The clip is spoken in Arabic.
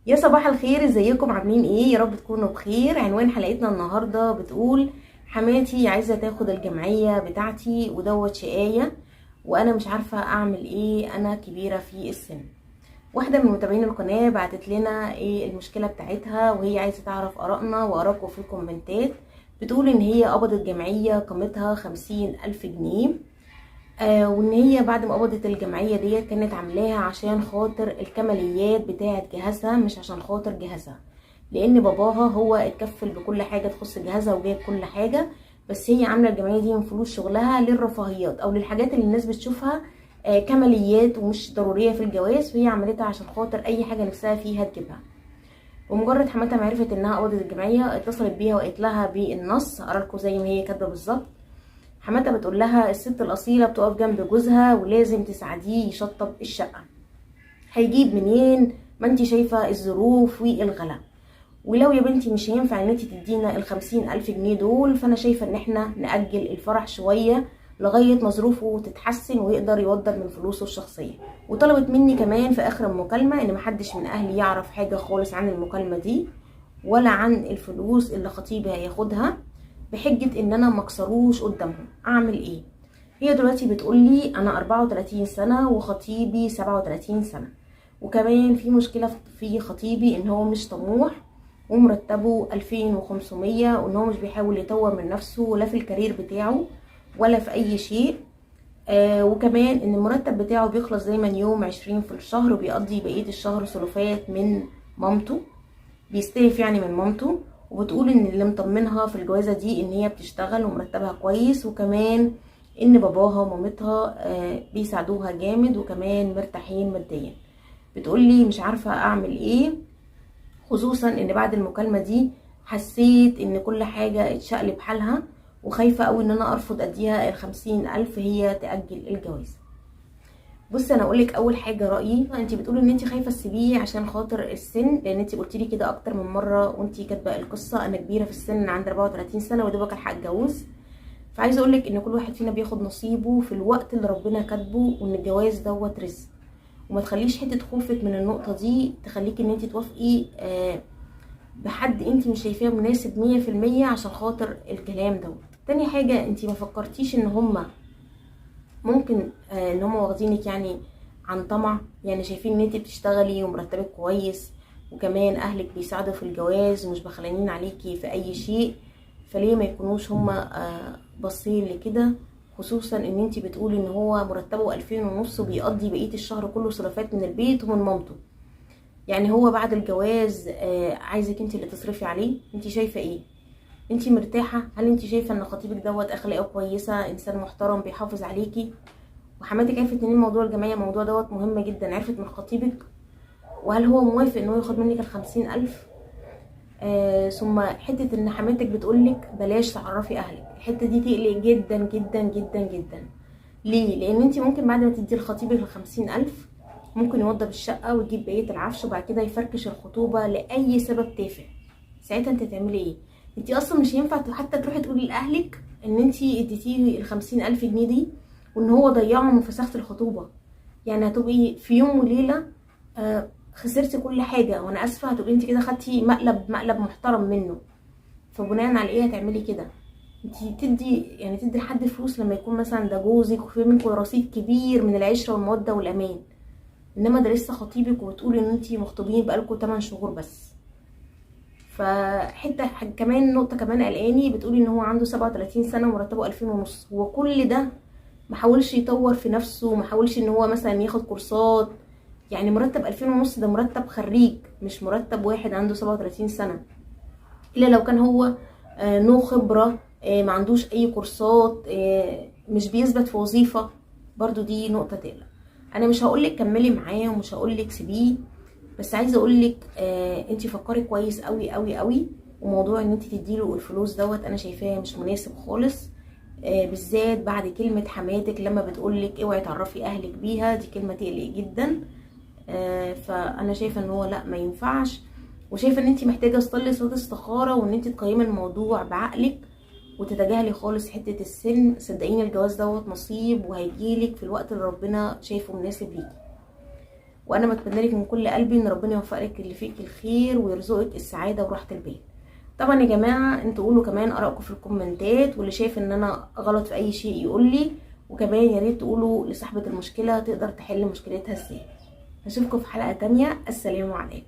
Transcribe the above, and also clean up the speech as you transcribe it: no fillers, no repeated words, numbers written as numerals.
يا صباح الخير، ازيكم؟ عاملين ايه؟ يا رب تكونوا بخير. عنوان حلقتنا النهارده بتقول: حماتي عايزه تاخد الجمعيه بتاعتي ودوت شقايه وانا مش عارفه اعمل ايه، انا كبيره في السن. واحده من متابعين القناه بعتت لنا ايه المشكله بتاعتها، وهي عايزه تعرف ارائنا وارائكم في الكومنتات. بتقول ان هي قبضت جمعيه قيمتها 50,000 جنيه، وان هي بعد ما قبضت الجمعيه ديت كانت عاملاها عشان خاطر الكماليات بتاعه جهازها، مش عشان خاطر جهازها، لان باباها هو اتكفل بكل حاجه تخص جهازها وجايب كل حاجه. بس هي عامله الجمعيه دي من فلوس شغلها للرفاهيات او للحاجات اللي الناس بتشوفها كماليات ومش ضروريه في الجواز، وهي عملتها عشان خاطر اي حاجه نفسها فيها تجيبها. ومجرد حماتها ما عرفت انها قبضت الجمعيه اتصلت بيها وقالت لها بالنص، اقرا لكم زي ما هي كاتبه بالظبط. حماتها بتقول لها: الست الأصيلة بتقف جنب جوزها ولازم تساعديه يشطب الشقة، هيجيب منين؟ ما انتي شايفة الظروف والغلا، ولو يا بنتي مش هينفع ان انتي تدينا ال50,000 جنيه دول، فانا شايفة ان احنا نأجل الفرح شوية لغاية ما ظروفه تتحسن ويقدر يوضب من فلوسه الشخصية. وطلبت مني كمان في اخر المكالمة ان محدش من اهلي يعرف حاجة خالص عن المكالمة دي ولا عن الفلوس اللي خطيبي هياخدها، بحجة ان انا مكسروش قدامهم. اعمل ايه؟ هي دلوقتي بتقولي انا 34 سنة وخطيبي 37 سنة، وكمان في مشكلة في خطيبي ان هو مش طموح ومرتبه 2500، وان هو مش بيحاول يطور من نفسه ولا في الكارير بتاعه ولا في اي شيء. وكمان ان المرتب بتاعه بيخلص دايما يوم 20 في الشهر، وبيقضي بقية الشهر سلوفات من مامته، بيستلف يعني من مامته. وبتقول ان اللي مطمنها في الجوازة دي ان هي بتشتغل ومرتبها كويس، وكمان ان باباها ومامتها بيساعدوها جامد وكمان مرتاحين ماديا. بتقولي مش عارفة اعمل ايه، خصوصا ان بعد المكالمة دي حسيت ان كل حاجة اتشقلب حالها، وخايفة اوي ان انا ارفض اديها ال50,000 هي تأجل الجواز. بصي انا اقولك اول حاجه رايي، انت بتقولي ان انت خايفه تسيبيه عشان خاطر السن، لان انت قلتي لي كده اكتر من مره وانت كاتبه القصه: انا كبيره في السن، عندي 34 سنه ودوبك الحق اتجوز. فعايزه اقولك ان كل واحد فينا بياخد نصيبه في الوقت اللي ربنا كاتبه، وان الجواز دوت رزق. وما تخليش حته خوفك من النقطه دي تخليكي ان انت توافقي بحد انت مش شايفاه مناسب 100% عشان خاطر الكلام دوت. تاني حاجه، انت ما فكرتيش ان هما ممكن ان هم واخدينك يعني عن طمع، يعني شايفين ان انت بتشتغلي ومرتبك كويس وكمان اهلك بيساعدوا في الجواز ومش بخلانين عليكي في اي شيء، فليه ما يكونوش هم باصين لكده؟ خصوصا ان انت بتقولي ان هو مرتبه 2500 وبيقضي بقية الشهر كله صرفات من البيت ومن مامته. يعني هو بعد الجواز عايزك انت اللي تصرفي عليه. انت شايفة ايه؟ انتي مرتاحة؟ هل انتي شايفة ان خطيبك دوت اخلاقه كويسة، انسان محترم بيحافظ عليكي؟ وحماتك عرفت منين موضوع الجمعية؟ الموضوع دوت مهم جدا، عرفت من خطيبك؟ وهل هو موافق ان هو ياخد منك ال50,000؟ ثم حتة ان حماتك بتقولك بلاش تعرفي اهلك، الحتة دي تقلق جدا جدا جدا جدا. ليه؟ لان انتي ممكن بعد ما تدي لخطيبك ال50,000 ممكن يوضب الشقة ويجيب بقية العفش، وبعد كده يفركش الخطوبة لأي سبب تافه. ساعتها انت تعملي ايه؟ انت اصلا مش هينفع حتى تروحي تقولي لاهلك ان انت اديتيلي ال50,000 جنيه دي وان هو ضيعهم وفسخت الخطوبة. يعني هتبقي في يوم وليلة خسرتي كل حاجة، وانا اسفة هتبقي انت كده خدتي مقلب محترم منه. فبناء على ايه هتعملي كده؟ انت تدي لحد فلوس لما يكون مثلا ده جوزك وفي منكم رصيد كبير من العشرة والمودة والامان، انما ده لسه خطيبك وبتقولي ان انت مخطوبين بقالكم 8 شهور بس. فحته كمان نقطه كمان قلقاني، بتقولي ان هو عنده 37 سنه ومرتبه 2500. هو كل ده ما حاولش يطور في نفسه؟ ما حاولش ان هو مثلا ياخد كورسات؟ يعني مرتب 2500 ده مرتب خريج، مش مرتب واحد عنده 37 سنه. الا لو كان هو نو خبره، ما عندوش اي كورسات، مش بيثبت في وظيفه، برضو دي نقطه تقلق. انا مش هقولك كملي معاه ومش هقولك سيبيه، بس عايزه اقولك انتي فكري كويس قوي قوي قوي. وموضوع ان انتي تديله الفلوس دوت انا شايفاه مش مناسب خالص، بالذات بعد كلمه حماتك لما بتقولك اوعي تعرفي اهلك بيها، دي كلمه تقلق جدا. فانا شايفه ان هو لا، ما ينفعش. وشايفه ان انتي محتاجه تصلي صلاه استخاره، وان انتي تقيمي الموضوع بعقلك وتتجاهلي خالص حته السن. صدقيني الجواز دوت نصيب وهيجيلك في الوقت اللي ربنا شايفه مناسب ليكي. وانا بتمنى لك من كل قلبي ان ربنا يوفق لك اللي فيك الخير ويرزقك السعاده وراحه البال. طبعا يا جماعه انتوا قولوا كمان ارائكم في الكومنتات، واللي شايف ان انا غلط في اي شيء يقول لي، وكمان يا ريت تقولوا لصاحبه المشكله تقدر تحل مشكلتها ازاي. هشوفكم في حلقه تانية. السلام عليكم.